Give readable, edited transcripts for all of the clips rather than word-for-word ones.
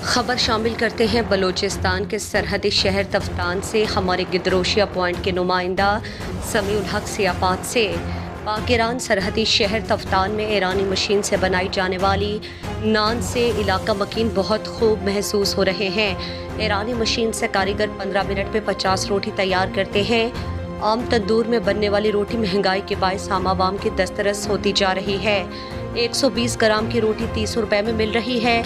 خبر شامل کرتے ہیں بلوچستان کے سرحدی شہر تفتان سے ہمارے گدروشیا پوائنٹ کے نمائندہ سمیع الحق سیاپات سے۔ پاک ایران سرحدی شہر تفتان میں ایرانی مشین سے بنائی جانے والی نان سے علاقہ مکین بہت خوب محسوس ہو رہے ہیں۔ ایرانی مشین سے کاریگر 15 منٹ میں 50 روٹی تیار کرتے ہیں۔ عام تندور میں بننے والی روٹی مہنگائی کے باعث عام عوام کی دسترس ہوتی جا رہی ہے۔ 120 گرام کی روٹی 30 روپے میں مل رہی ہے۔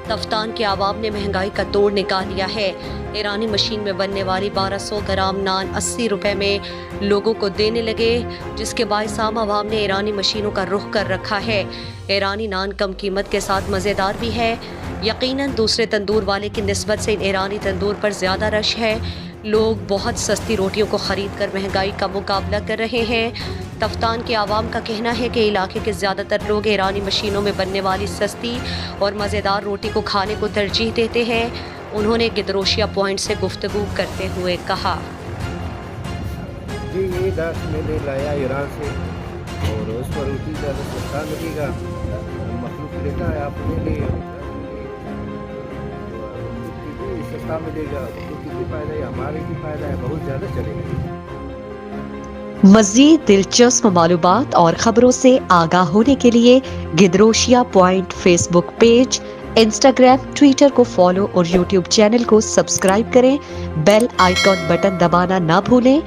تفتان کے عوام نے مہنگائی کا توڑ نکال لیا ہے۔ ایرانی مشین میں بننے والی 1200 گرام نان 80 روپے میں لوگوں کو دینے لگے، جس کے باعث عام عوام نے ایرانی مشینوں کا رخ کر رکھا ہے۔ ایرانی نان کم قیمت کے ساتھ مزیدار بھی ہے۔ یقیناً دوسرے تندور والے کی نسبت سے ایرانی تندور پر زیادہ رش ہے۔ لوگ بہت سستی روٹیوں کو خرید کر مہنگائی کا مقابلہ کر رہے ہیں۔ تفتان کے عوام کا کہنا ہے کہ علاقے کے زیادہ تر لوگ ایرانی مشینوں میں بننے والی سستی اور مزیدار روٹی کو کھانے کو ترجیح دیتے ہیں۔ انہوں نے گدروشیا پوائنٹ سے گفتگو کرتے ہوئے کہا، جی یہ داخ میں نے لایا ایران سے اور اس پر روٹی زیادہ سستا ملے گا، مخلوق لیتا ہے آپ نے لے سستا ملے گا، روٹی بھی فائدہ ہے، ہمارے بھی فائدہ ہے، بہت زیادہ چلے گا۔ مزید دلچسپ معلومات اور خبروں سے آگاہ ہونے کے لیے Gedrosia point Facebook page, Instagram, Twitter کو فالو اور یوٹیوب چینل کو سبسکرائب کریں۔ بیل آئیکن بٹن دبانا نہ بھولیں